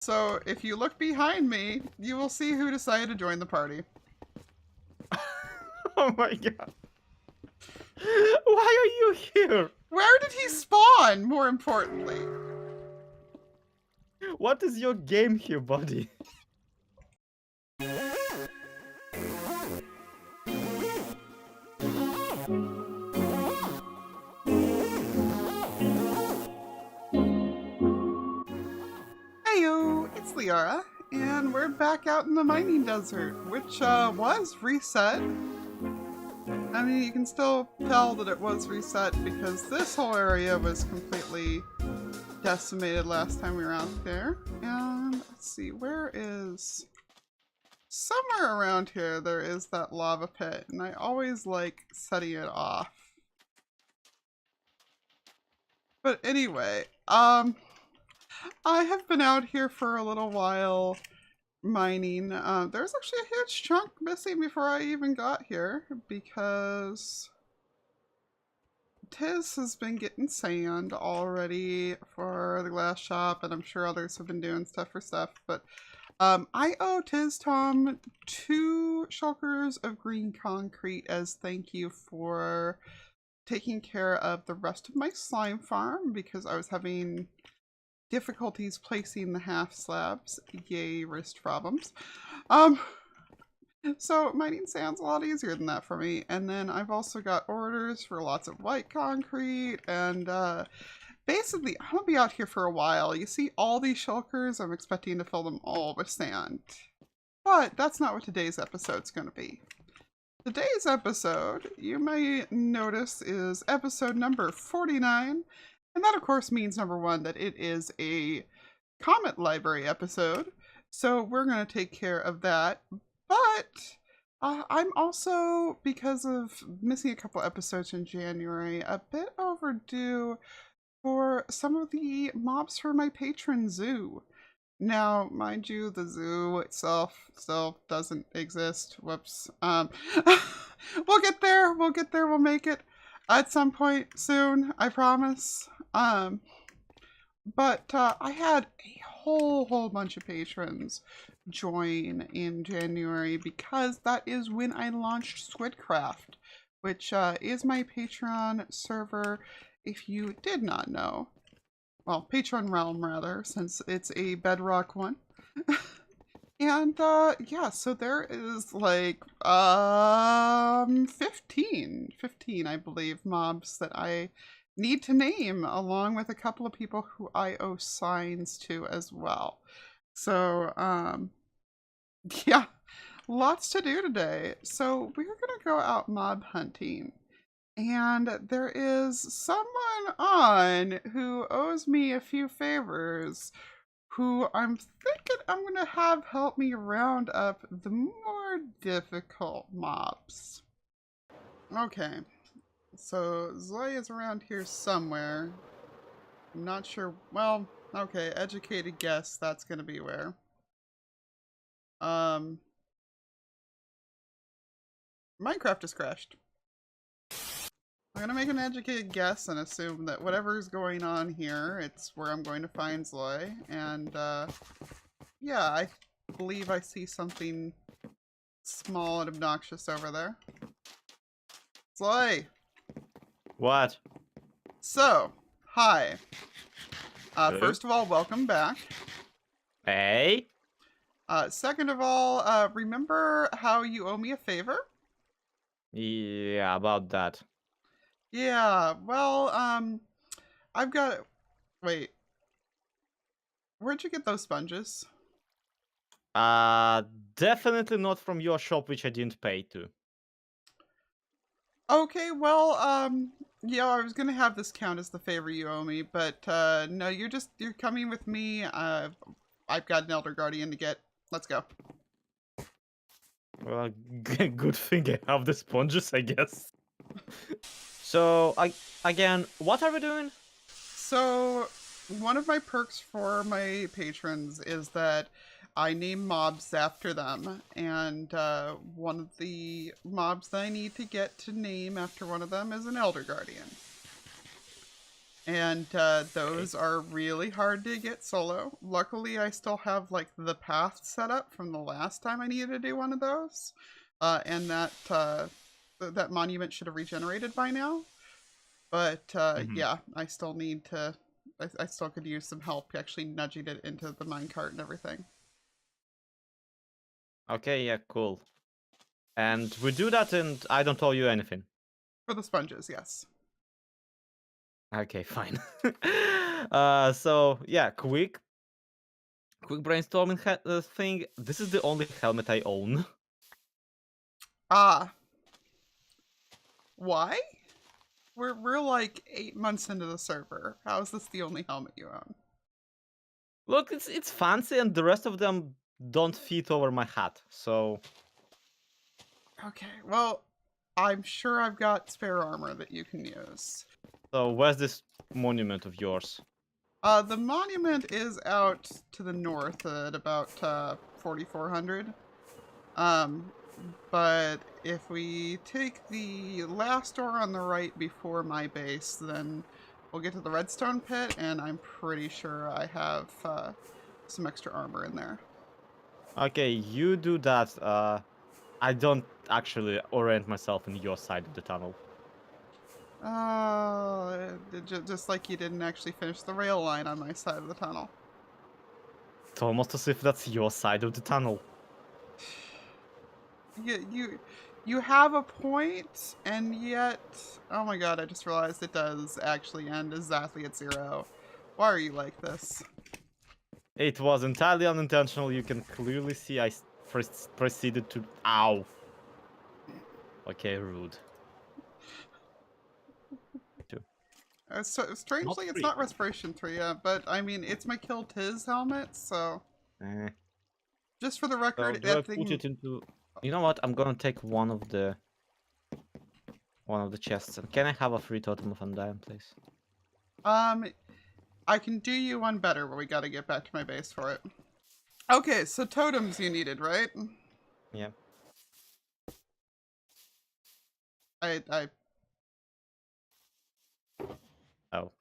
So if you look behind me, you will see who decided to join the party. Oh my god. Why are you here? Where did he spawn, more importantly? What is your game here, buddy? Heyo, it's Lyarrah, and we're back out in the mining desert, which was reset. I mean, you can still tell that it was reset because this whole area was completely decimated last time we were out there. And let's see, where is... Somewhere around here there is that lava pit, and I always like setting it off. But anyway, I have been out here for a little while mining. There's actually a huge chunk missing before I even got here because Tiz has been getting sand already for the glass shop, and I'm sure others have been doing stuff for stuff, but I owe Tiz Tom 2 shulkers of green concrete as thank you for taking care of the rest of my slime farm because I was having difficulties placing the half slabs. Yay, wrist problems. So mining sand's a lot easier than that for me. And then I've also got orders for lots of white concrete and basically I'm gonna be out here for a while. You see all these shulkers, I'm expecting to fill them all with sand. But that's not what today's episode's gonna be. Today's episode, you may notice, is episode number 49. And that, of course, means, number one, that it is a comment library episode. So we're going to take care of that. But I'm also, because of missing a couple episodes in January, a bit overdue for some of the mobs for my patron zoo. Now, mind you, the zoo itself still doesn't exist. Whoops. We'll get there. We'll get there. We'll make it at some point soon. I promise. But I had a whole bunch of patrons join in January because that is when I launched Squidcraft, which is my Patreon server. If you did not know. Well, Patron Realm, rather, since it's a Bedrock one. And, yeah, so there is, like, 15, I believe, mobs that I need to name, along with a couple of people who I owe signs to as well. So, yeah, lots to do today. So we're gonna go out mob hunting. And there is someone on who owes me a few favors who I'm thinking I'm going to have help me round up the more difficult mobs. Okay, so Zloy is around here somewhere. I'm not sure. Well, okay, educated guess that's going to be where. Minecraft has crashed. I'm gonna make an educated guess and assume that whatever's going on here, it's where I'm going to find Zloy. And, yeah, I believe I see something small and obnoxious over there. Zloy! What? So, hi. First of all, welcome back. Hey? Second of all, remember how you owe me a favor? Yeah, about that. Yeah, well, I've got... Wait. Where'd you get those sponges? Definitely not from your shop, which I didn't pay to. Okay, well, yeah, I was gonna have this count as the favor you owe me, but, no, you're coming with me. I've got an Elder Guardian to get. Let's go. Well, good thing I have the sponges, I guess. So, again, what are we doing? So, one of my perks for my patrons is that I name mobs after them, and one of the mobs that I need to get to name after one of them is an Elder Guardian. And those are really hard to get solo. Luckily, I still have like the path set up from the last time I needed to do one of those, and that monument should have regenerated by now. But Mhm. yeah, I still need to. I still could use some help actually nudging it into the minecart and everything. Okay, yeah, cool. And we do that, and I don't owe you anything. For the sponges, yes. Okay, fine. So yeah, quick brainstorming thing. This is the only helmet I own. Ah, why? We're like 8 months into the server. How is this the only helmet you own? Look, it's fancy, and the rest of them don't fit over my hat. So Okay, well, I'm sure I've got spare armor that you can use. where's this monument of yours? The monument is out to the north at about 4,400. Um, but if we take the last door on the right before my base, then we'll get to the redstone pit, and I'm pretty sure I have some extra armor in there. Okay, you do that. I don't actually orient myself in your side of the tunnel. Just like you didn't actually finish the rail line on my side of the tunnel. It's almost as if that's your side of the tunnel. You have a point, and yet, oh my god, I just realized it does actually end exactly at 0. Why are you like this? It was entirely unintentional. You can clearly see I proceeded to. Ow. Okay, rude. Two. So Not strangely, it's 3. not Respiration 3, but I mean, it's my Kill Tiz helmet, so Eh. just for the So record, do I that put thing, it into? You know what? I'm gonna take one of the chests. And can I have a free totem of undying, please? um, I can do you one better, but we gotta get back to my base for it. Okay, so totems you needed, right? Yeah. I, Oh,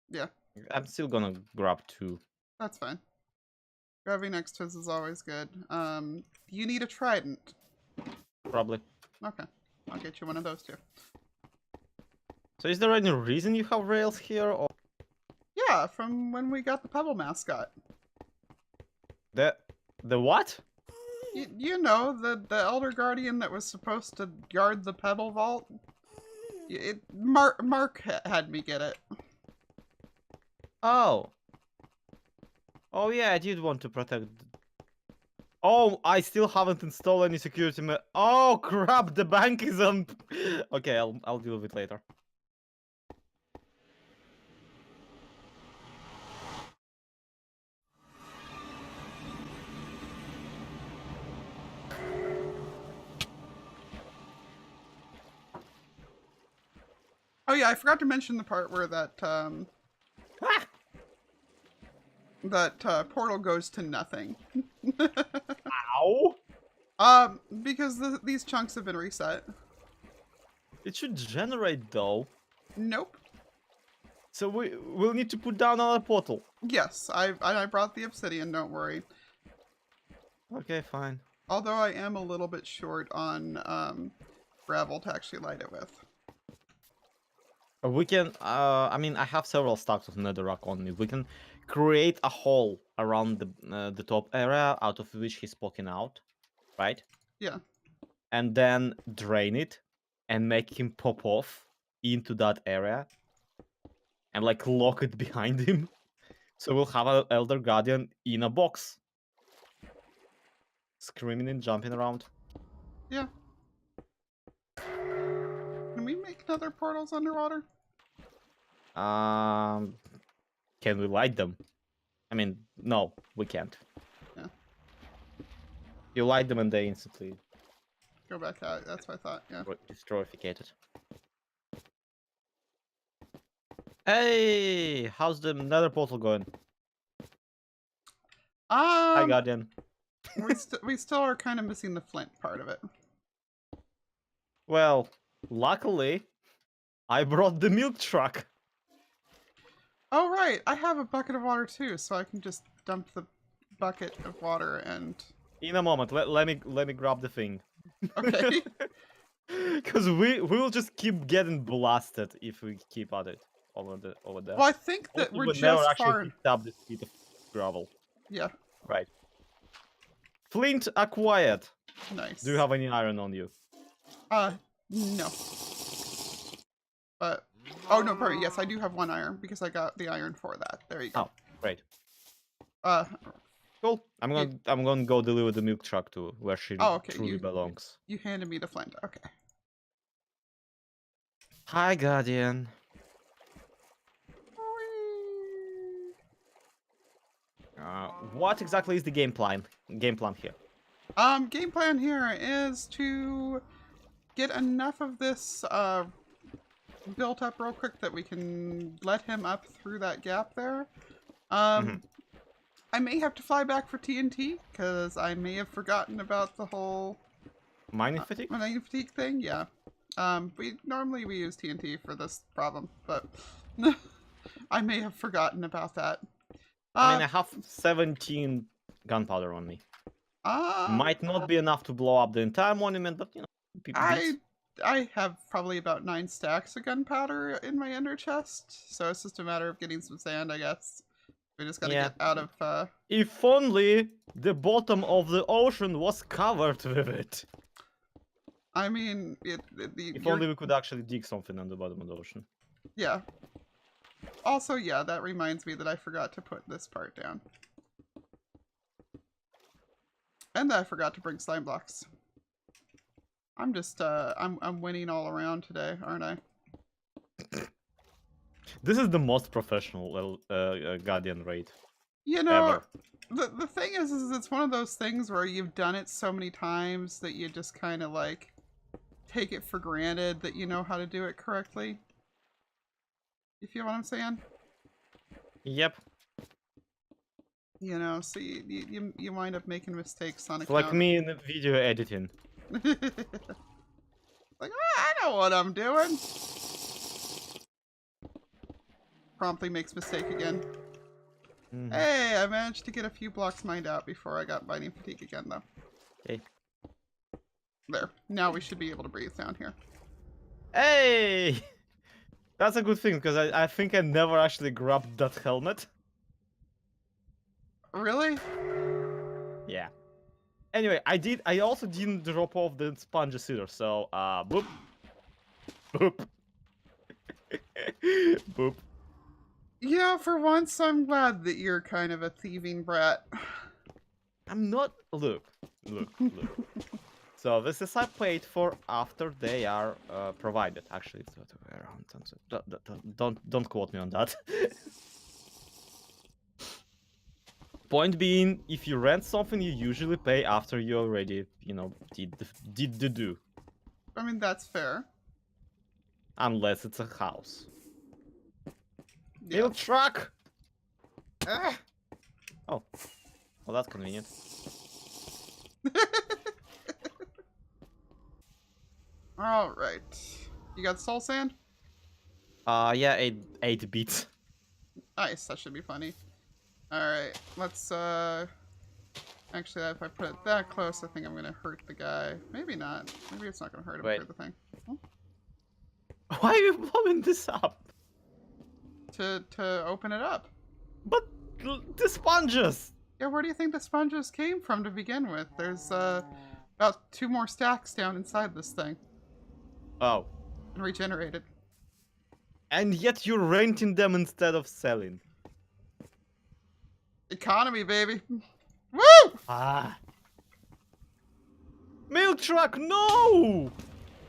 yeah, I'm still gonna grab 2. that's fine. Grabbing next Tiz is always good. You need a trident. Probably. Okay, I'll get you one of those too. So is there any reason you have rails here, or Yeah, from when we got the Pebble mascot. the what? You know, the Elder Guardian that was supposed to guard the Pebble Vault? Mark had me get it. Oh. Oh yeah, I did want to protect. Oh, I still haven't installed any security. Oh crap! The bank is on. Okay, I'll deal with it later. Oh yeah, I forgot to mention the part where Ah! that portal goes to nothing. Ow! Because these chunks have been reset. It should generate though. Nope. So we'll need to put down another portal. Yes, I brought the obsidian, don't worry. Okay, fine. Although I am a little bit short on gravel to actually light it with. We can. I mean, I have several stacks of netherrack on me. We can create a hole around the top area out of which he's poking out, right? Yeah. And then drain it and make him pop off into that area and like lock it behind him. So we'll have an Elder Guardian in a box. Screaming and jumping around. Yeah. Can we make nether portals underwater? Can we light them? I mean, no, we can't. Yeah. You light them and they instantly Go back out. That's what I thought. Yeah. destroyificated. Hey, how's the nether portal going? Hi, Guardian. We still are kind of missing the flint part of it. Well, luckily, I brought the milk truck. Oh, right. I have a bucket of water too, so I can just dump the bucket of water and... In a moment, let me grab the thing. Okay. Because we will just keep getting blasted if we keep at it over there. Well, I think that Also, we're we never just actually far... picked up this bit of gravel. Yeah, Right. Flint acquired. nice. Do you have any iron on you? No. But... Oh, no, pardon. Yes, I do have 1 iron, because I got the iron for that. There you go. Oh, great. Uh, Cool. I'm gonna go deliver the milk truck to where she Oh, okay, truly belongs. you handed me the flint. Okay. Hi, Guardian. What exactly is the game plan? Game plan here. Game plan here is to get enough of this, built up real quick that we can let him up through that gap there. I may have to fly back for TNT, because I may have forgotten about the whole... Mining fatigue? Mining fatigue thing, yeah. Normally we use TNT for this problem, but I may have forgotten about that. I mean, I have 17 gunpowder on me. Might not be enough to blow up the entire monument, but you know, I have probably about 9 stacks of gunpowder in my ender chest, so it's just a matter of getting some sand, I guess. We just gotta get out of, If only the bottom of the ocean was covered with it. I mean, if only we could actually dig something on the bottom of the ocean. Yeah. Also, yeah, that reminds me that I forgot to put this part down. And that I forgot to bring slime blocks. I'm just, I'm winning all around today, aren't I? This is the most professional Guardian raid. You know, ever. the thing is it's one of those things where you've done it so many times that you just kind of like take it for granted that you know how to do it correctly. You feel what I'm saying? Yep. You know, so you wind up making mistakes on It's account. like me in the video editing. Like, I know what I'm doing. Promptly makes mistake again. Hey, I managed to get a few blocks mined out before I got mining fatigue again, though. Okay. There. Now we should be able to breathe down here. Hey! That's a good thing, because I think I never actually grabbed that helmet. Really? Yeah. Anyway, I also didn't drop off the sponges either, so, boop. Boop. Boop. Yeah, for once, I'm glad that you're kind of a thieving brat. I'm not... Look. So, this is I paid for after they are provided. Actually, it's the other way around. Don't quote me on that. Point being, if you rent something, you usually pay after you already, you know, did the do. I mean, that's fair. Unless it's a house. Yeah. Milk truck! Ah! Oh. Well, that's convenient. Alright. You got soul sand? Yeah, 8 bits. Nice, that should be funny. Alright, let's, actually, if I put it that close, I think I'm gonna hurt the guy. Maybe not. Maybe it's not gonna hurt him Wait. for the thing. Why are you blowing this up? To open it up. But the sponges! Yeah, where do you think the sponges came from to begin with? There's, about 2 more stacks down inside this thing. Oh. And regenerated. And yet you're renting them instead of selling. Economy, baby. Woo! Ah. Milk truck, no!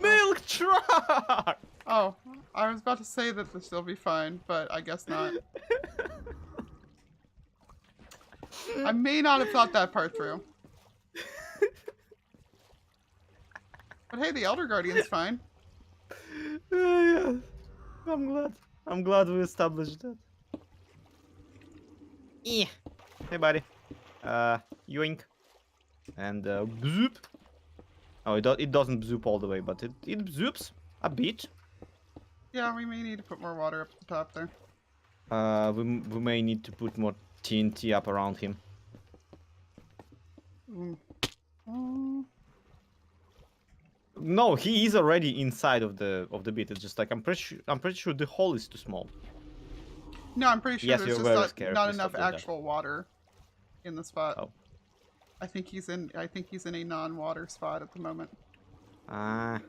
Milk truck! Oh, I was about to say that this will be fine, but I guess not. I may not have thought that part through. But hey, the Elder Guardian's fine. Yeah. I'm glad we established that. Yeah. Hey, buddy. Yoink. And, bzoop. Oh, it doesn't bzoop all the way, but it bzoops a bit. Yeah, we may need to put more water up at the top there. We may need to put more TNT up around him. No, he is already inside of the bit. It's just like I'm pretty sure the hole is too small. No, I'm pretty sure Yes, there's you're just very not, scared. not Please enough stop doing that. actual water in the spot. Oh. I think he's in a non-water spot at the moment. Oh,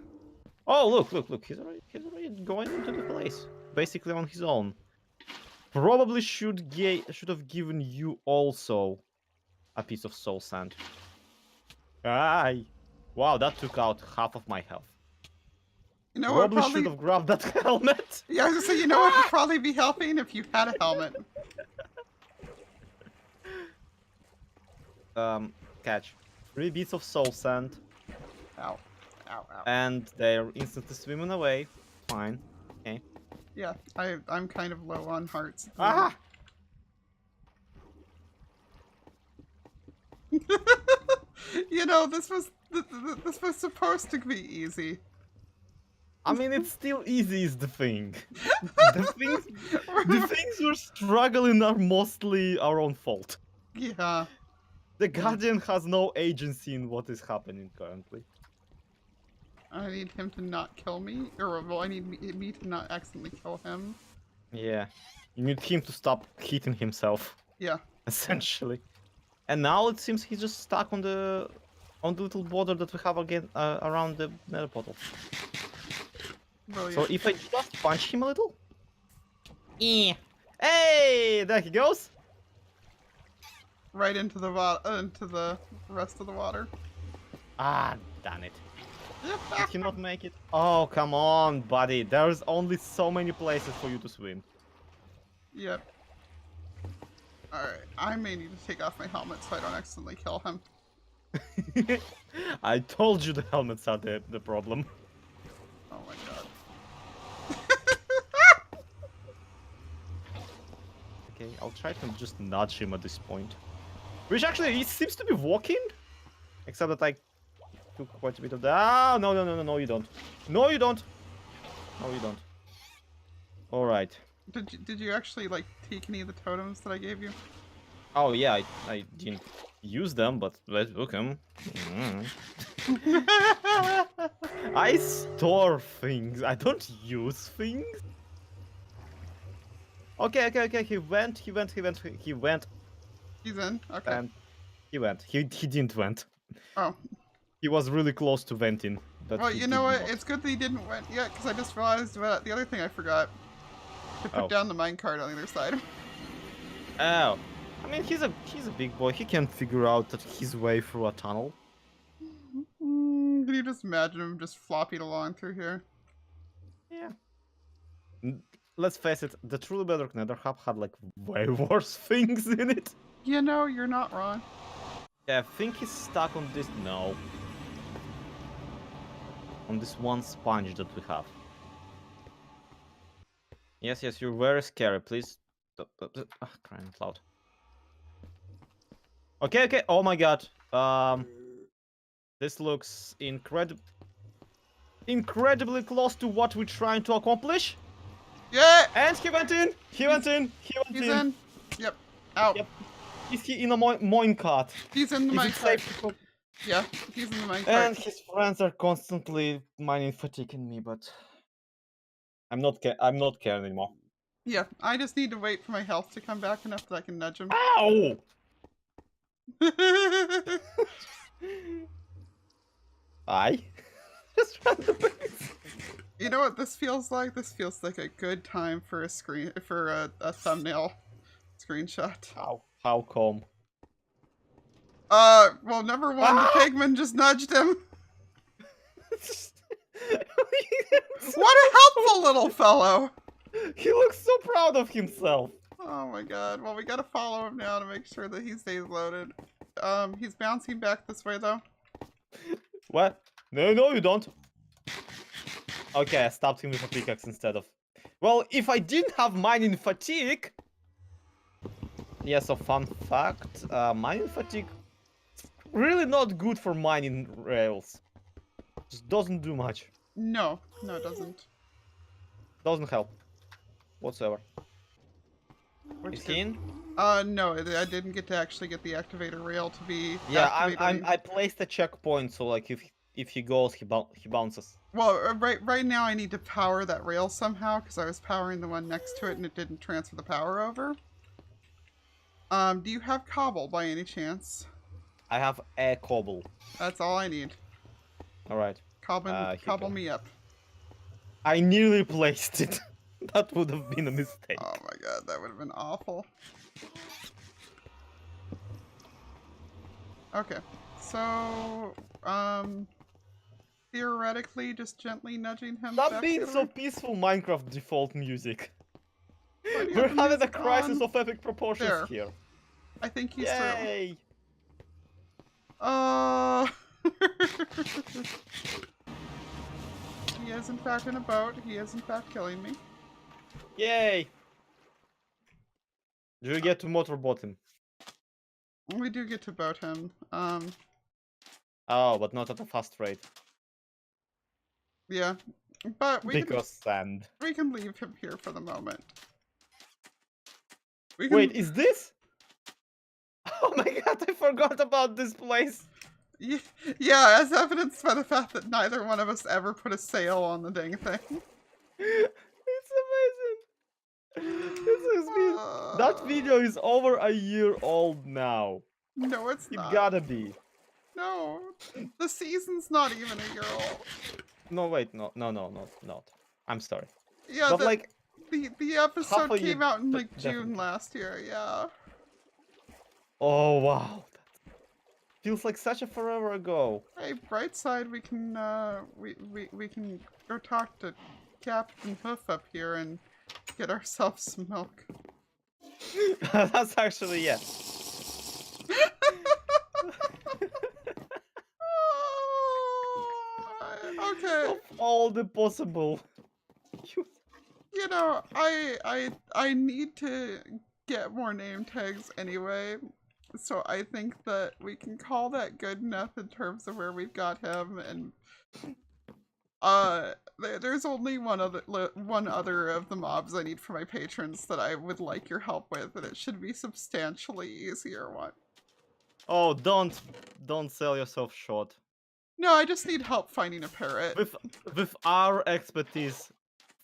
look. He's already going into the place. Basically on his own. Probably should have given you also a piece of soul sand. Aye. Wow, that took out half of my health. You know what? Probably Probably. should have grabbed that helmet. Yeah, I was gonna say. You know what would probably be helping if you had a helmet. Catch 3 bits of soul sand. Ow. Ow, ow. And they're instantly swimming away. Fine. Okay. Yeah, I'm kind of low on hearts. Ah! You know, this was supposed to be easy. I mean, it's still easy is the thing. the things we're struggling are mostly our own fault. Yeah. The Guardian has no agency in what is happening currently. I need him to not kill me, or well, I need me to not accidentally kill him. Yeah. You need him to stop hitting himself. Yeah. Essentially. And now it seems he's just stuck on the little border that we have again around the nether portal. Brilliant. So if I just punch him a little. Hey, there he goes. Right into the into the rest of the water. Ah, damn it. Did he not make it? Oh, come on, buddy. There's only so many places for you to swim. Yep. Alright, I may need to take off my helmet so I don't accidentally kill him. I told you the helmets are the problem. Oh my god. Okay, I'll try to just nudge him at this point. Which actually, he seems to be walking. Except that I took quite a bit of that. Ah, no, you don't. No, you don't. No, you don't. Alright. Did you actually, like, take any of the totems that I gave you? Oh, yeah, I didn't use them, but let's look them. I store things. I don't use things. Okay. He went. He's in? Okay. And he went. He didn't went. Oh. He was really close to venting. But Well, he you know did what? not. It's good that he didn't went yet, because I just realized about the other thing I forgot. To put down the minecart on the other side. Oh. I mean, he's a big boy. He can figure out his way through a tunnel. Can you just imagine him just flopping along through here? Yeah. Let's face it, the Truly Bedrock Nether Hub had like way worse things in it. You know, you're not wrong. Yeah, I think he's stuck on this. No. On this one sponge that we have. Yes, you're very scary. Please. Crying out loud. Okay. Oh my god. This looks incredibly close to what we're trying to accomplish. Yeah! And he went in. He went in. He's in. Yep. Out. Yep. Is he in a minecart? He's in the Is it minecart. safe to... Yeah, he's in the minecart. And his friends are constantly mining fatiguing me, but I'm not caring anymore. Yeah, I just need to wait for my health to come back enough that I can nudge him. Ow! I just ran the base. You know what this feels like? This feels like a good time for a thumbnail screenshot. How come? Well, number one, the pigman just nudged him. What a helpful little fellow! He looks so proud of himself. Oh my god. Well, we gotta follow him now to make sure that he stays loaded. He's bouncing back this way, though. What? No, you don't. Okay, I stabbed him with a pickaxe instead of... Well, if I didn't have mining fatigue... Yes, a fun fact. Mining fatigue... Really not good for mining rails. Just doesn't do much. No, it doesn't. Doesn't help. Whatsoever. Is he in? No, I didn't get to actually get the activator rail to be Yeah, activated. I placed a checkpoint, so like if he goes, he bounces. Well, right now I need to power that rail somehow because I was powering the one next to it and it didn't transfer the power over. Do you have cobble by any chance? I have a cobble. That's all I need. All right. Cobble me up. I nearly placed it. That would have been a mistake. Oh my god, that would have been awful. Okay, so theoretically, just gently nudging him. Stop back being the other so way. peaceful, Minecraft default music. Why do you We're have the having a music crisis on? of epic proportions There. here. I think he's through. Yay! He is in fact in a boat. He is in fact killing me. Yay! Do you get to motorboat him? We do get to boat him. Oh, but not at a fast rate. Yeah. But Because sand. we can leave him here for the moment. Wait, is this? Oh my god, I forgot about this place. Yeah, as evidenced by the fact that neither one of us ever put a sail on the dang thing. It's amazing. This has been... That video is over a year old now. No, it's It not. gotta be. No, the season's not even a year old. No, wait, not. I'm sorry. Yeah, But like, the episode a came year, out in like June definitely. last year. Yeah. Oh wow, that feels like such a forever ago. Hey, bright side, we can we can go talk to Captain Hoof up here and get ourselves some milk. That's actually, yeah. Okay. Of all the possible. You know, I need to get more name tags anyway. So I think that we can call that good enough in terms of where we've got him, and there's only one other of the mobs I need for my patrons that I would like your help with, and it should be substantially easier one. Oh, don't sell yourself short. No, I just need help finding a parrot. With our expertise,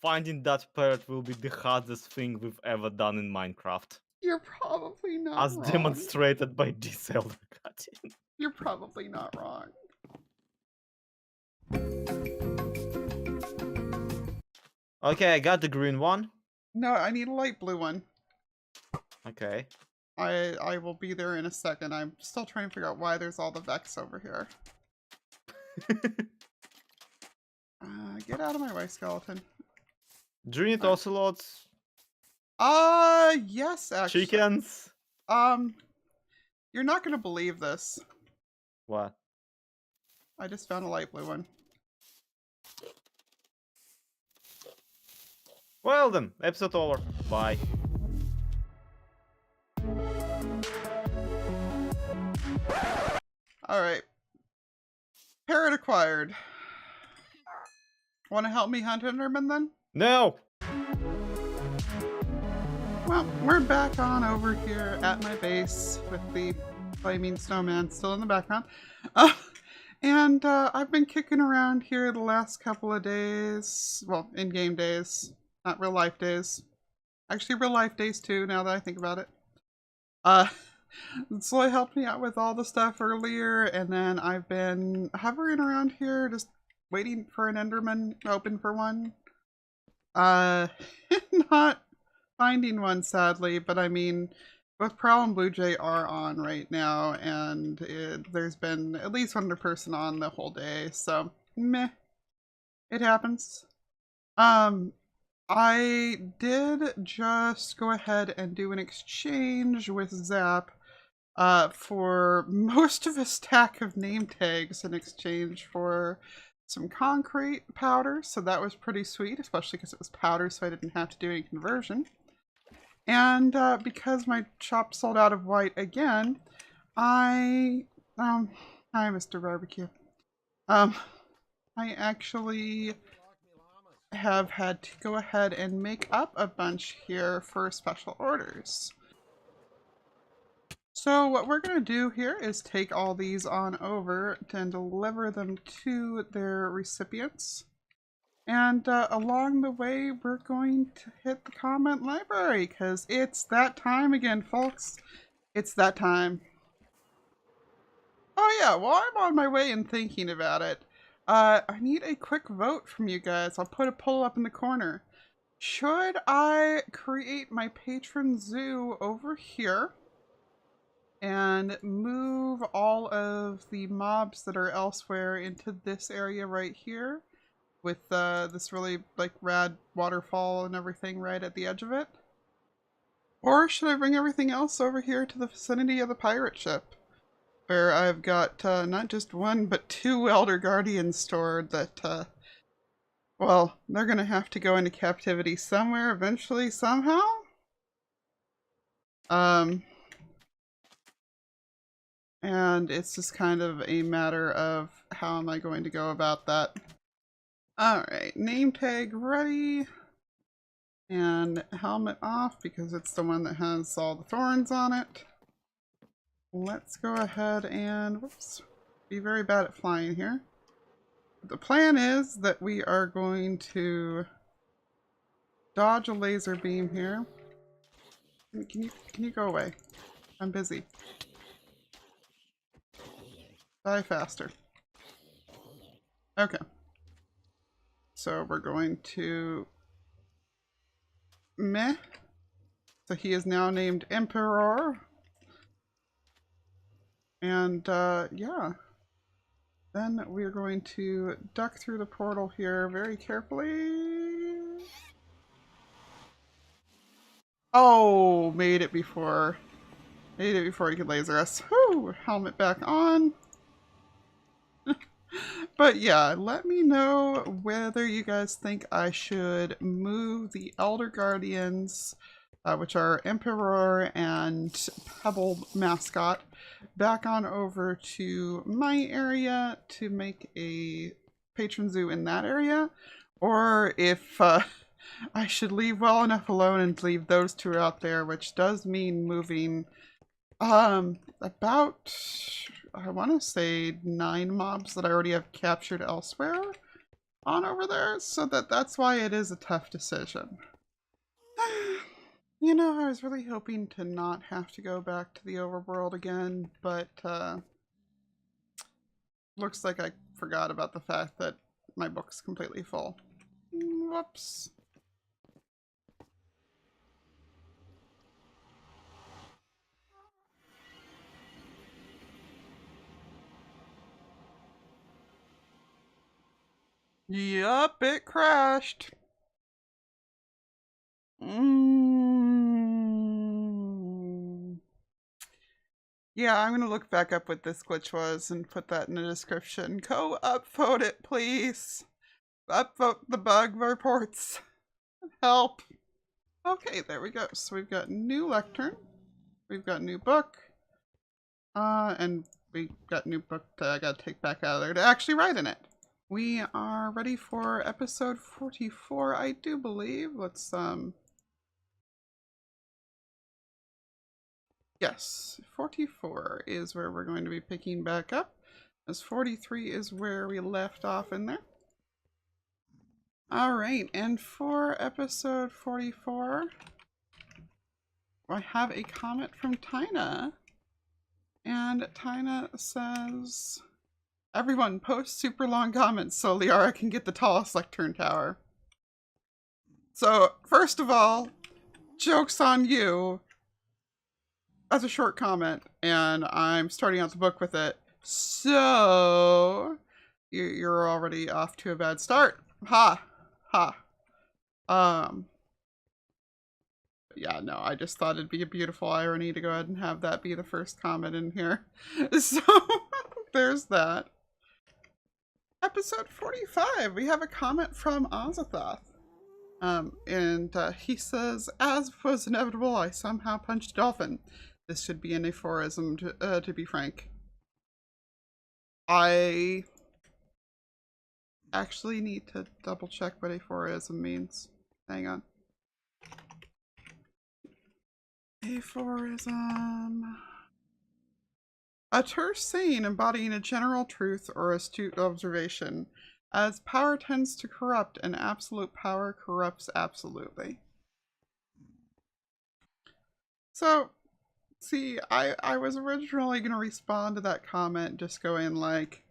finding that parrot will be the hardest thing we've ever done in Minecraft. You're probably not As wrong. demonstrated by this Elder Guardian. You're probably not wrong. Okay, I got the green one. No, I need a light blue one. Okay. I will be there in a second. I'm still trying to figure out why there's all the Vex over here. Get out of my way, skeleton. Do you need ocelots? Yes, actually. Chickens? You're not gonna believe this. What? I just found a light blue one. Well then, episode over. Bye. Alright. Parrot acquired. Want to help me hunt Enderman then? No! Well, we're back on over here at my base with the flaming snowman still in the background. And I've been kicking around here the last couple of days. Well, in-game days. Not real life days. Actually, real life days too, now that I think about it. Zloy helped me out with all the stuff earlier, and then I've been hovering around here just waiting for an Enderman, hoping for one. Not finding one, sadly, but I mean, both Prowl and Blue Jay are on right now, and there's been at least one other person on the whole day, so meh. It happens. I did just go ahead and do an exchange with Zap for most of a stack of name tags in exchange for some concrete powder, so that was pretty sweet, especially because it was powder, so I didn't have to do any conversion. And because my shop sold out of white again, hi Mr. Barbecue. I actually have had to go ahead and make up a bunch here for special orders. So what we're going to do here is take all these on over and deliver them to their recipients. And along the way, we're going to hit the comment library because it's that time again, folks. It's that time. Oh yeah, while I'm on my way and thinking about it, I need a quick vote from you guys. I'll put a poll up in the corner. Should I create my patron zoo over here and move all of the mobs that are elsewhere into this area right here with this really like rad waterfall and everything right at the edge of it? Or should I bring everything else over here to the vicinity of the pirate ship, where I've got not just one but two Elder Guardians stored that, well, they're gonna have to go into captivity somewhere eventually somehow? And it's just kind of a matter of how am I going to go about that. Alright, name tag ready. And helmet off because it's the one that has all the thorns on it. Let's go ahead and, whoops, be very bad at flying here. The plan is that we are going to dodge a laser beam here. Can you go away? I'm busy. Die faster. Okay. So we're going to meh. So he is now named Emperor. And yeah. Then we're going to duck through the portal here very carefully. Oh, made it before. Made it before he could laser us. Whew, helmet back on. But yeah, let me know whether you guys think I should move the Elder Guardians, which are Emperor and Pebble mascot, back on over to my area to make a patron zoo in that area, or if I should leave well enough alone and leave those two out there, which does mean moving about, I want to say 9 mobs that I already have captured elsewhere on over there, so that's why it is a tough decision. You know, I was really hoping to not have to go back to the overworld again, but looks like I forgot about the fact that my book's completely full. Whoops. Yup, it crashed. Yeah, I'm gonna look back up what this glitch was and put that in the description. Go upvote it, please. Upvote the bug reports. Help. Okay, there we go. So we've got new lectern. We've got new book. And we got new book that I gotta take back out of there to actually write in it. We are ready for episode 44, I do believe. Let's, yes, 44 is where we're going to be picking back up, as 43 is where we left off in there. Alright, and for episode 44, I have a comment from Tina. And Tina says, everyone post super long comments so Lyarrah can get the tallest lectern tower. So, first of all, joke's on you. That's a short comment, and I'm starting out the book with it. So, you're already off to a bad start. Ha. Ha. Yeah, no, I just thought it'd be a beautiful irony to go ahead and have that be the first comment in here. So, there's that. Episode 45, we have a comment from Oseaun. And he says, as was inevitable, I somehow punched a dolphin. This should be an aphorism, to be frank. I actually need to double check what aphorism means. Hang on. Aphorism. A terse saying embodying a general truth or astute observation, as power tends to corrupt and absolute power corrupts absolutely. So, see, I was originally going to respond to that comment just going like,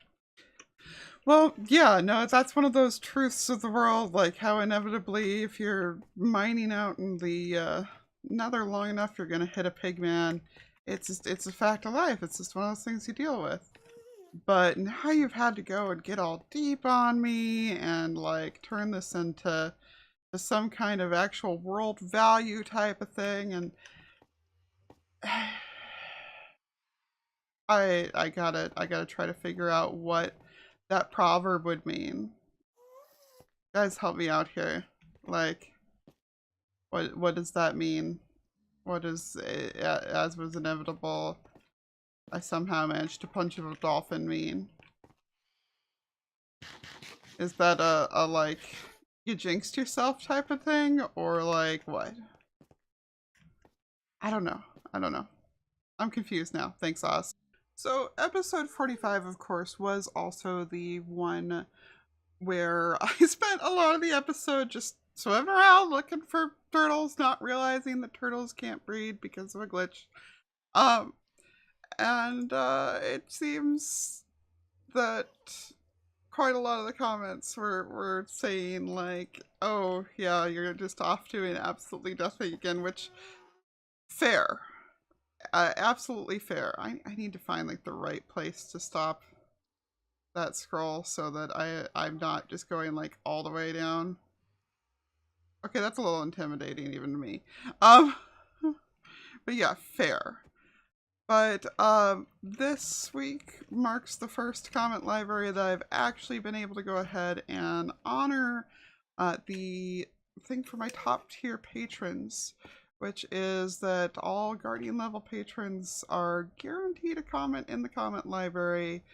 well, yeah, no, that's one of those truths of the world, like how inevitably if you're mining out in the nether long enough, you're going to hit a pigman. It's a fact of life. It's just one of those things you deal with. But now you've had to go and get all deep on me and like turn this into some kind of actual world value type of thing, and I gotta try to figure out what that proverb would mean. Guys, help me out here. Like, what does that mean? What is, as was inevitable, I somehow managed to punch a dolphin mean? Is that a like, you jinxed yourself type of thing? Or like, what? I don't know. I don't know. I'm confused now. Thanks, Oz. So, episode 45, of course, was also the one where I spent a lot of the episode just swimming around looking for turtles, not realizing that turtles can't breed because of a glitch. And it seems that quite a lot of the comments were saying like, oh yeah, you're just off doing absolutely nothing again, which, fair. Absolutely fair. I need to find like the right place to stop that scroll so that I'm not just going like all the way down. Okay, that's a little intimidating even to me. Um, but yeah, fair. But this week marks the first comment library that I've actually been able to go ahead and honor the thing for my top tier patrons, which is that all Guardian level patrons are guaranteed a comment in the comment library,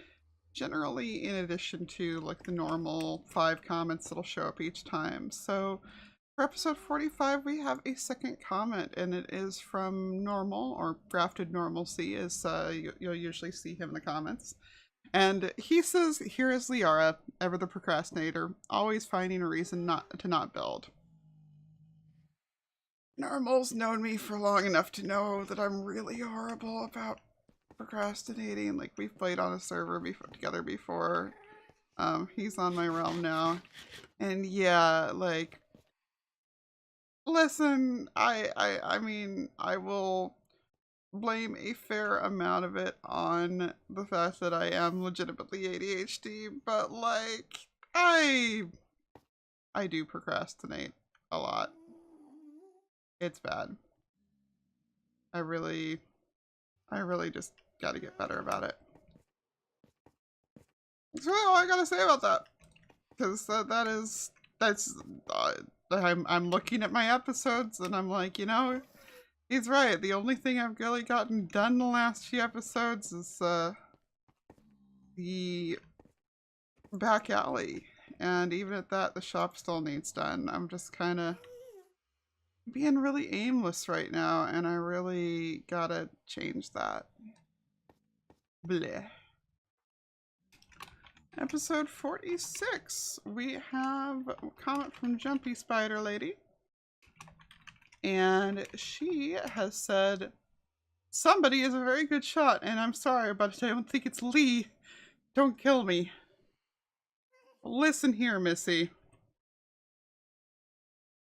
generally in addition to like the normal 5 comments that'll show up each time. So for episode 45, we have a second comment, and it is from Normal, or Grafted Normalcy, as you'll usually see him in the comments. And he says, "Here is Lyarrah, ever the procrastinator, always finding a reason not to build. Normal's known me for long enough to know that I'm really horrible about procrastinating. Like, we've played on a server together before. He's on my realm now. And yeah, like, listen, I mean, I will blame a fair amount of it on the fact that I am legitimately ADHD, but like, I do procrastinate a lot. It's bad. I really just gotta get better about it. That's really all I gotta say about that. Because that's, I'm looking at my episodes and I'm like, you know, he's right. The only thing I've really gotten done in the last few episodes is the back alley. And even at that, the shop still needs done. I'm just kind of being really aimless right now, and I really gotta change that. Bleh. Episode 46. We have a comment from Jumpy Spider Lady. And she has said, "Somebody is a very good shot, and I'm sorry, but I don't think it's Lee. Don't kill me." Listen here, Missy.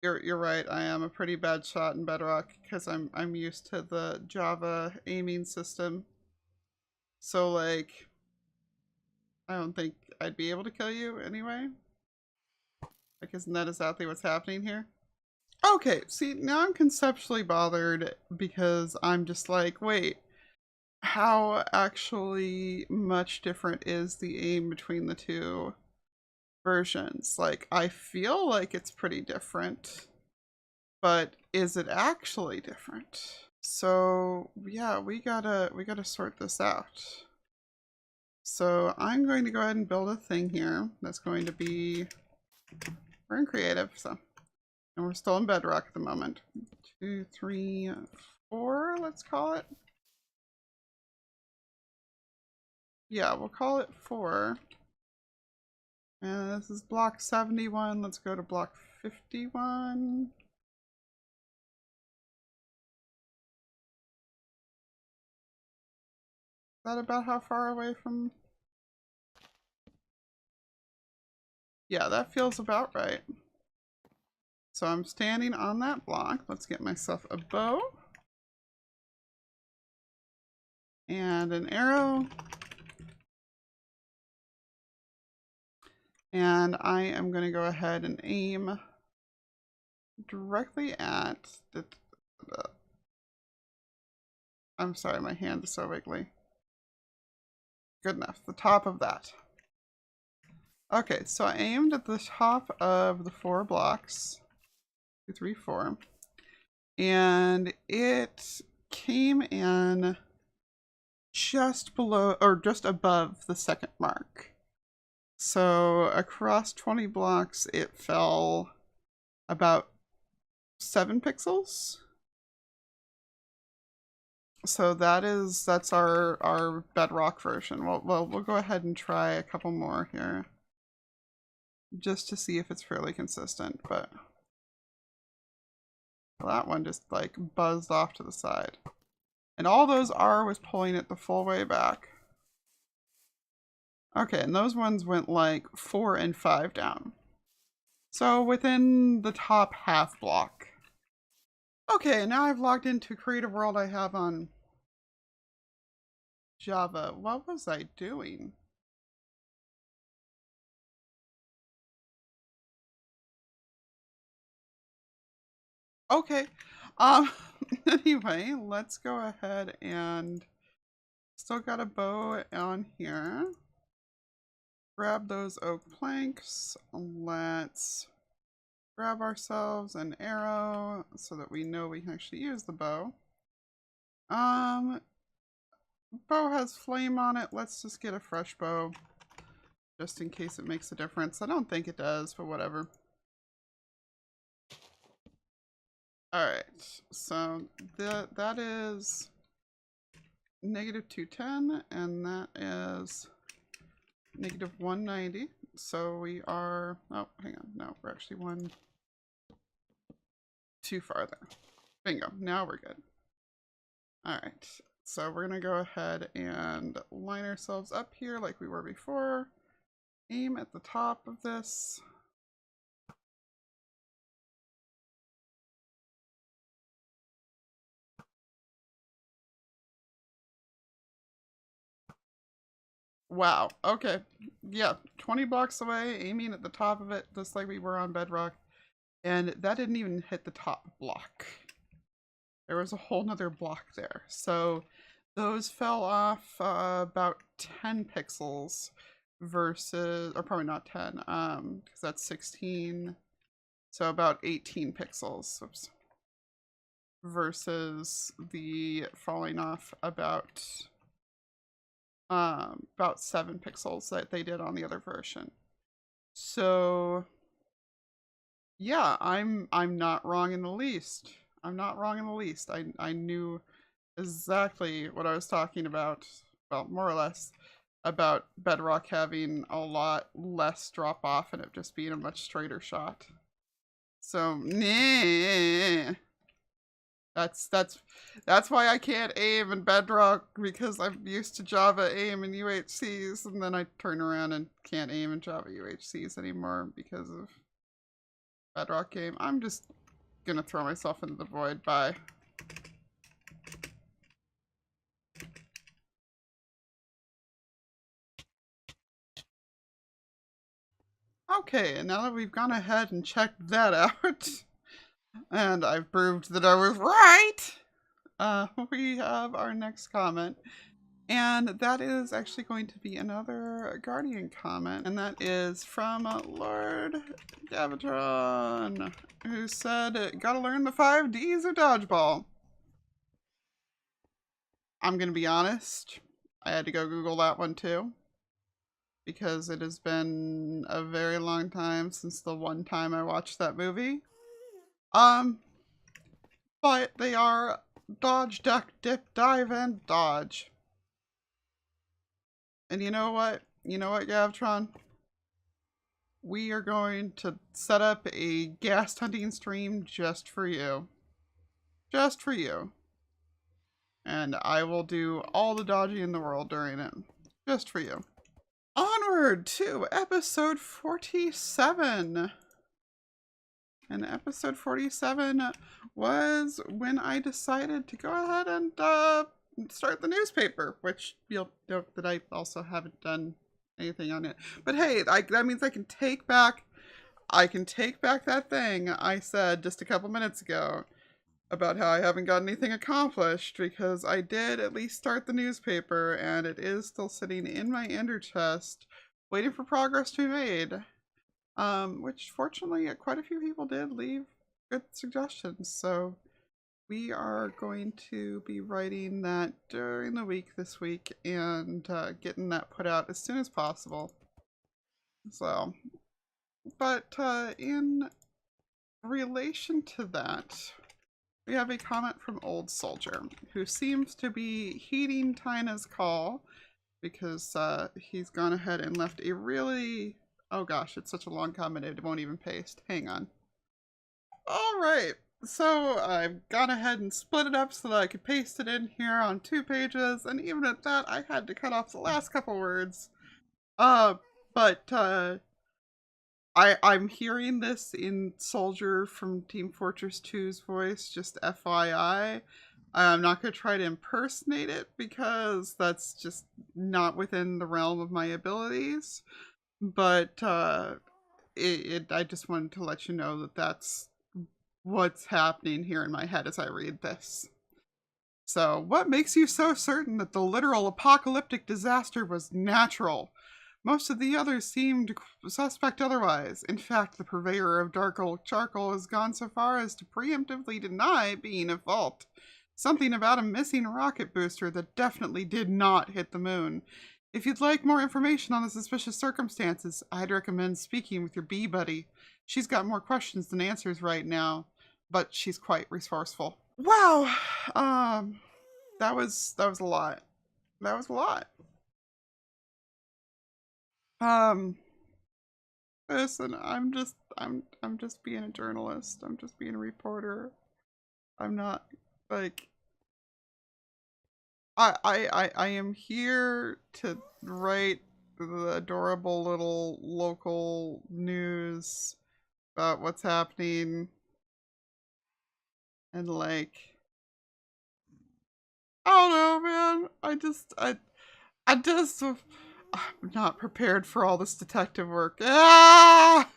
You're right. I am a pretty bad shot in Bedrock because I'm used to the Java aiming system. So like, I don't think I'd be able to kill you anyway. Like, isn't that exactly what's happening here? Okay, see, now I'm conceptually bothered because I'm just like, wait, how actually much different is the aim between the two versions? Like, I feel like it's pretty different, but is it actually different? So yeah, we gotta sort this out. So I'm going to go ahead and build a thing here that's going to be, we're in creative, so, and we're still in bedrock at the moment. 2, 3, 4, let's call it. Yeah, we'll call it 4. And this is block 71. Let's go to block 51. Is that about how far away from? Yeah, that feels about right. So I'm standing on that block. Let's get myself a bow. And an arrow. And I am going to go ahead and aim directly at the I'm sorry, my hand is so wiggly. Good enough. The top of that. Okay, so I aimed at the top of the 4 blocks. 2, 3, 4. And it came in just below, or just above the second mark. So across 20 blocks, it fell about 7 pixels. So that's our bedrock version. We'll go ahead and try a couple more here, just to see if it's fairly consistent. But that one just like buzzed off to the side, and all those R was pulling it the full way back. Okay, and those ones went like 4 and 5 down. So within the top half block. Okay, now I've logged into Creative World I have on Java. What was I doing? Okay. Anyway, let's go ahead and still got a bow on here. Grab those oak planks. Let's grab ourselves an arrow so that we know we can actually use the bow. Bow has flame on it. Let's just get a fresh bow just in case it makes a difference. I don't think it does, but whatever. Alright, so that is -210, and that is -190. So we are, oh, hang on, no, we're actually one too far there. Bingo, now we're good. Alright, so we're gonna go ahead and line ourselves up here like we were before. Aim at the top of this. Wow, okay. Yeah, 20 blocks away, aiming at the top of it, just like we were on Bedrock. And that didn't even hit the top block. There was a whole nother block there. So those fell off about 10 pixels versus, or probably not 10, because that's 16. So about 18 pixels, oops, versus the falling off about 7 pixels that they did on the other version. So yeah, I'm not wrong in the least. I'm not wrong in the least. I knew exactly what I was talking about. Well, more or less about Bedrock having a lot less drop off and it just being a much straighter shot. So, nah. That's why I can't aim in Bedrock, because I'm used to Java aim and UHCs, and then I turn around and can't aim in Java UHCs anymore because of Bedrock game. I'm just gonna throw myself into the void. Bye. Okay, and now that we've gone ahead and checked that out, and I've proved that I was right, we have our next comment. And that is actually going to be another Guardian comment, and that is from Lord Gavatron, who said, gotta learn the 5 Ds of dodgeball. I'm gonna be honest, I had to go Google that one too. because it has been a very long time since the one time I watched that movie. But they are dodge, duck, dip, dive, and dodge. And you know what? You know what, Gavtron? We are going to set up a ghast hunting stream just for you. Just for you. And I will do all the dodging in the world during it. Just for you. Onward to episode 47. And episode 47 was when I decided to go ahead and start the newspaper, which you'll note that I also haven't done anything on it. But hey, that means I can take back that thing I said just a couple minutes ago about how I haven't got anything accomplished, because I did at least start the newspaper, and it is still sitting in my ender chest, waiting for progress to be made. Which fortunately quite a few people did leave good suggestions, so we are going to be writing that during the week this week and getting that put out as soon as possible. So, but in relation to that, we have a comment from Old Soldier, who seems to be heeding Tina's call, because he's gone ahead and left a really... Oh gosh, it's such a long comment, it won't even paste. Hang on. Alright, so I've gone ahead and split it up so that I could paste it in here on 2 pages, and even at that, I had to cut off the last couple words. I'm hearing this in Soldier from Team Fortress 2's voice, just FYI. I'm not going to try to impersonate it, because that's just not within the realm of my abilities. But I just wanted to let you know that that's what's happening here in my head as I read this. So, what makes you so certain that the literal apocalyptic disaster was natural? Most of the others seemed suspect otherwise. In fact, the purveyor of charcoal has gone so far as to preemptively deny being at fault. Something about a missing rocket booster that definitely did not hit the moon. If you'd like more information on the suspicious circumstances, I'd recommend speaking with your bee buddy. She's got more questions than answers right now, but she's quite resourceful. Wow, that was a lot. That was a lot. Listen, I'm just being a journalist. I'm just being a reporter. I'm not like... I am here to write the adorable little local news about what's happening, and like, I don't know, man. I'm not prepared for all this detective work. Ah!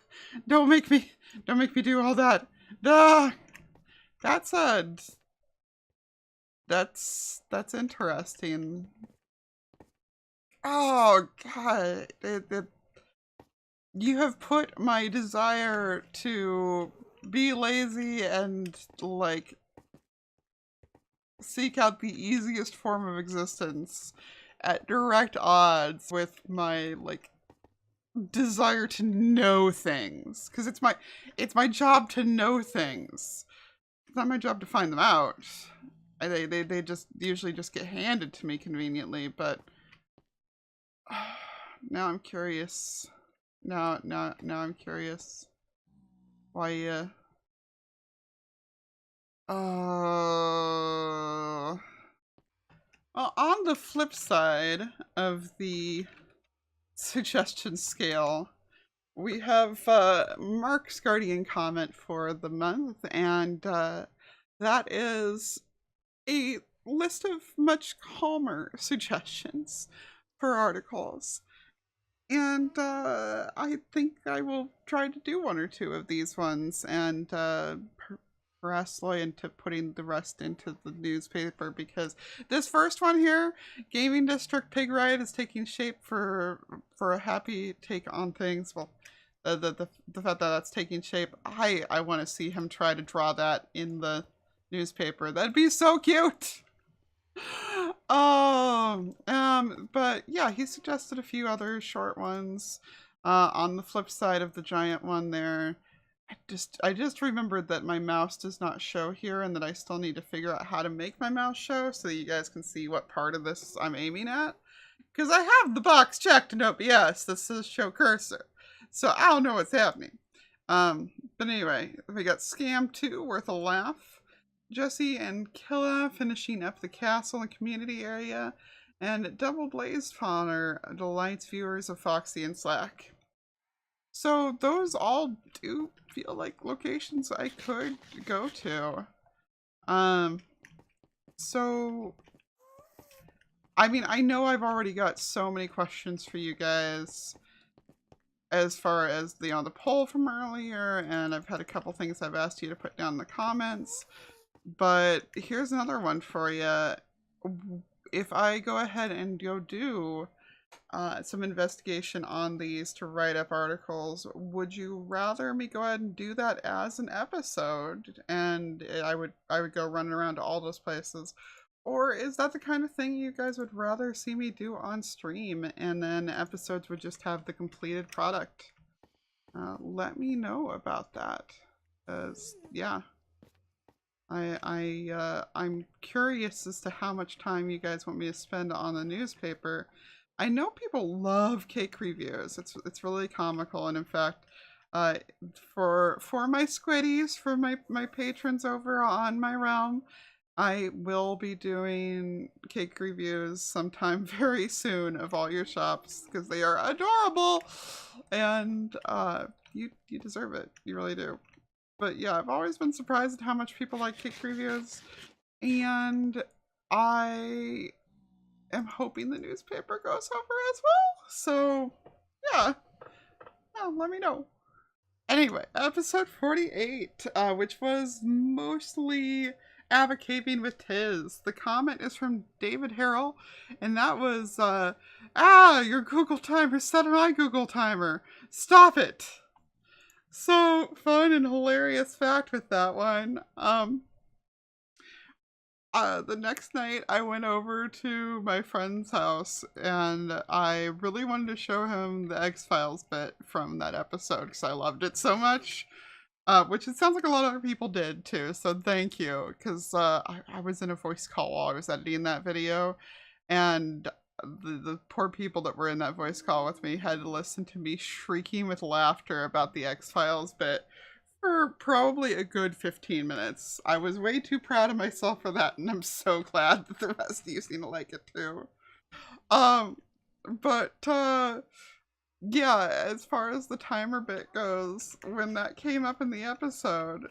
Don't make me do all that. Ah! That said, that's interesting. Oh god, you have put my desire to be lazy and like seek out the easiest form of existence at direct odds with my like desire to know things, because it's my job to know things. It's not my job to find them out. They just usually just get handed to me conveniently, but now I'm curious. Now I'm curious. Why, well, on the flip side of the suggestion scale, we have Mark's Guardian comment for the month, and that is a list of much calmer suggestions for articles. And I think I will try to do 1 or 2 of these ones, and harass Zloy into putting the rest into the newspaper, because this first one here, Gaming District Pig Riot, is taking shape for a happy take on things. Well, the fact that that's taking shape, I want to see him try to draw that in the newspaper. That'd be so cute. But yeah, he suggested a few other short ones on the flip side of the giant one there. I just remembered that my mouse does not show here and that I still need to figure out how to make my mouse show so that you guys can see what part of this I'm aiming at. Because I have the box checked in OBS that says show cursor. So I don't know what's happening. But anyway, we got Scam 2, worth a laugh. Jesse and Killa finishing up the castle and community area. And Double Blazed Fawner delights viewers of Foxy and Slack. So those all do feel like locations I could go to. So I mean, I know I've already got so many questions for you guys as far as the poll from earlier, and I've had a couple things I've asked you to put down in the comments. But here's another one for you. If I go ahead and go do some investigation on these to write up articles, would you rather me go ahead and do that as an episode and I would go running around to all those places, or is that the kind of thing you guys would rather see me do on stream and then episodes would just have the completed product? Let me know about that, because yeah, I'm curious as to how much time you guys want me to spend on the newspaper. I know people love cake reviews. It's really comical, and in fact, for my squiddies, for my patrons over on my realm, I will be doing cake reviews sometime very soon of all your shops because they are adorable, and you deserve it. You really do. But yeah, I've always been surprised at how much people like cake reviews, and I am hoping the newspaper goes over as well. So yeah, let me know. Anyway, episode 48, which was mostly advocating with Tiz. The comment is from David Harrell, and that was, your Google timer set my Google timer. Stop it! So fun and hilarious fact with that one. The next night I went over to my friend's house and I really wanted to show him the X-Files bit from that episode because I loved it so much. Which it sounds like a lot of other people did too, so thank you. Because I was in a voice call while I was editing that video, and the poor people that were in that voice call with me had to listen to me shrieking with laughter about the X-Files bit for probably a good 15 minutes. I was way too proud of myself for that, and I'm so glad that the rest of you seem to like it too. But yeah, as far as the timer bit goes, when that came up in the episode,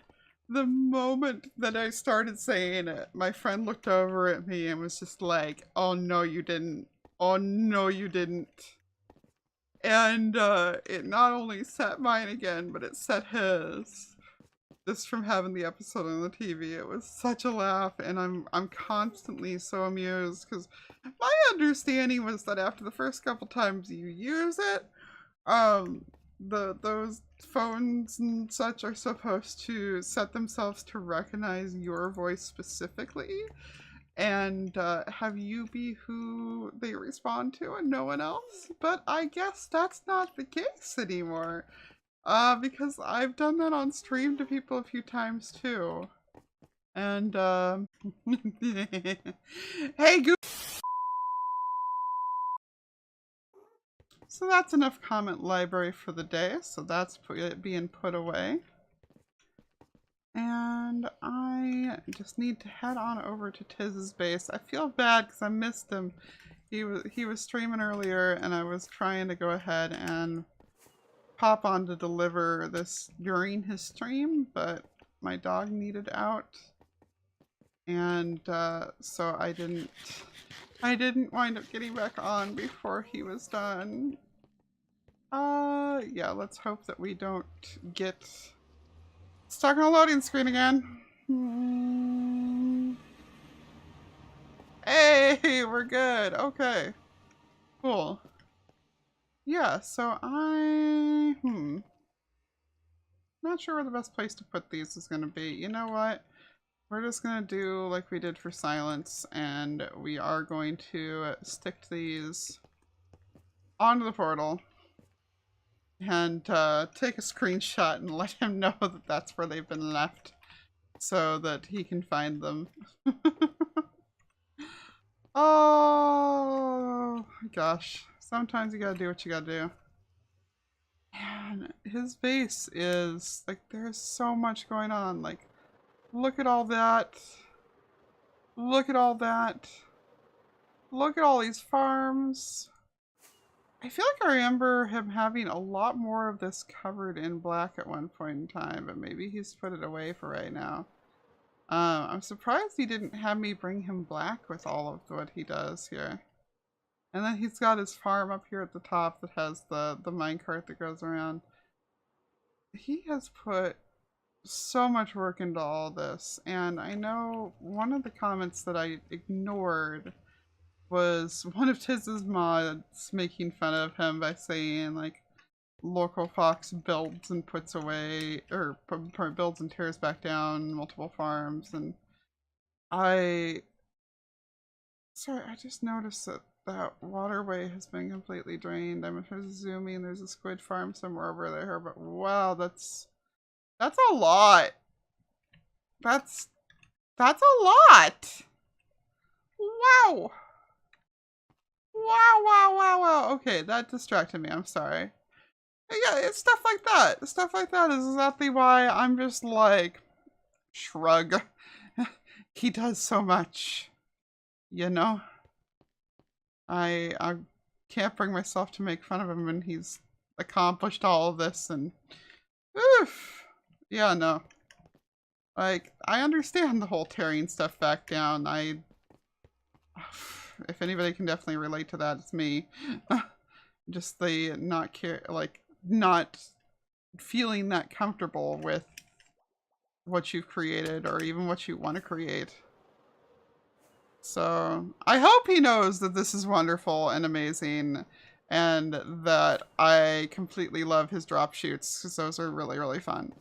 the moment that I started saying it, my friend looked over at me and was just like, "Oh no, you didn't. Oh no, you didn't." And it not only set mine again, but it set his. Just from having the episode on the TV, it was such a laugh, and I'm constantly so amused because my understanding was that after the first couple times you use it, those phones and such are supposed to set themselves to recognize your voice specifically and have you be who they respond to and no one else. But I guess that's not the case anymore. Because I've done that on stream to people a few times too. And hey, so that's enough comment library for the day. So that's being put away. And I just need to head on over to Tiz's base. I feel bad because I missed him. He was streaming earlier, and I was trying to go ahead and pop on to deliver this during his stream, but my dog needed out, and so I didn't wind up getting back on before he was done. Yeah, let's hope that we don't get stuck on a loading screen again. Hey, we're good. Okay. Cool. Yeah, so not sure where the best place to put these is going to be. You know what? we're just gonna do like we did for silence, and we are going to stick these onto the portal and take a screenshot and let him know that that's where they've been left so that he can find them. Oh gosh, sometimes you gotta do what you gotta do. Man, his base is like, there's so much going on. Like, look at all that. Look at all that. Look at all these farms. I feel like I remember him having a lot more of this covered in black at one point in time, but maybe he's put it away for right now. I'm surprised he didn't have me bring him black with all of what he does here. And then he's got his farm up here at the top that has the minecart that goes around. He has put so much work into all this, and I know one of the comments that I ignored was one of Tiz's mods making fun of him by saying, like, Local Fox builds and puts away, or builds and tears back down multiple farms, and sorry, I just noticed that that waterway has been completely drained. I'm presuming there's a squid farm somewhere over there, but wow, that's a lot. That's a lot. Wow. Wow, wow, wow, wow. Okay, that distracted me. I'm sorry. Yeah, it's stuff like that. Stuff like that is exactly why I'm just like, shrug. He does so much. You know? I can't bring myself to make fun of him when he's accomplished all of this, and oof. Yeah, no. Like, I understand the whole tearing stuff back down. If anybody can definitely relate to that, it's me. Just the not feeling that comfortable with what you've created or even what you want to create. So I hope he knows that this is wonderful and amazing, and that I completely love his drop shoots, because those are really, really fun.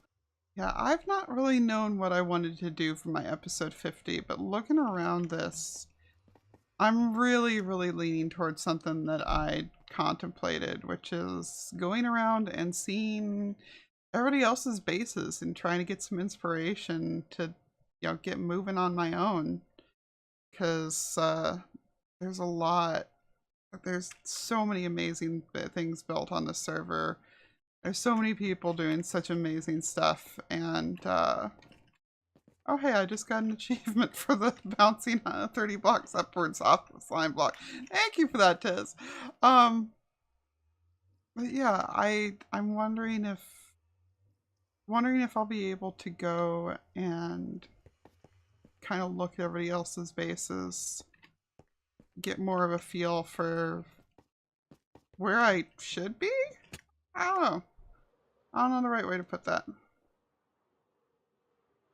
Yeah, I've not really known what I wanted to do for my episode 50, but looking around this, I'm really, really leaning towards something that I contemplated, which is going around and seeing everybody else's bases and trying to get some inspiration to, get moving on my own. Because there's a lot. There's so many amazing things built on the server. There's so many people doing such amazing stuff, and oh hey, I just got an achievement for the bouncing 30 blocks upwards off the slime block. Thank you for that, Tiz. But yeah, I'm wondering if I'll be able to go and kind of look at everybody else's bases, get more of a feel for where I should be? I don't know. I don't know the right way to put that.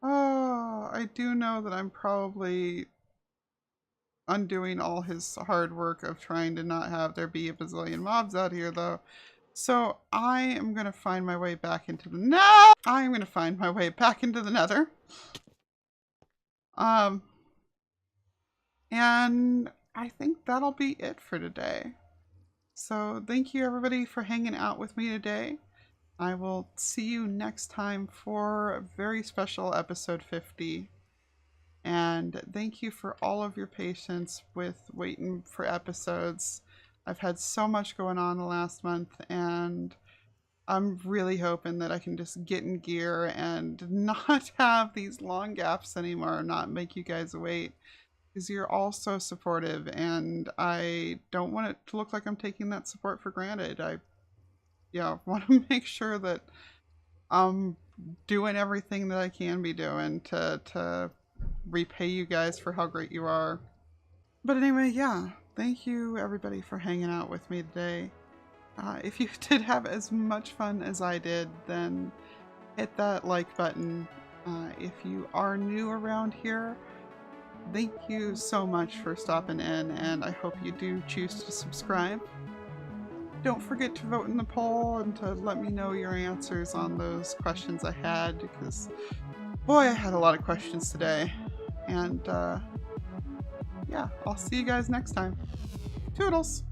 Oh, I do know that I'm probably undoing all his hard work of trying to not have there be a bazillion mobs out here, though. So I am going to find my way back into the I'm going to find my way back into the nether. And I think that'll be it for today. So thank you everybody for hanging out with me today. I will see you next time for a very special episode 50. And thank you for all of your patience with waiting for episodes. I've had so much going on the last month, and I'm really hoping that I can just get in gear and not have these long gaps anymore, not make you guys wait, because you're all so supportive, and I don't want it to look like I'm taking that support for granted. I want to make sure that I'm doing everything that I can be doing to repay you guys for how great you are. But anyway, yeah, thank you everybody for hanging out with me today. If you did have as much fun as I did, then hit that like button. If you are new around here, thank you so much for stopping in, and I hope you do choose to subscribe. Don't forget to vote in the poll and to let me know your answers on those questions I had, because boy, I had a lot of questions today. And yeah, I'll see you guys next time. Toodles!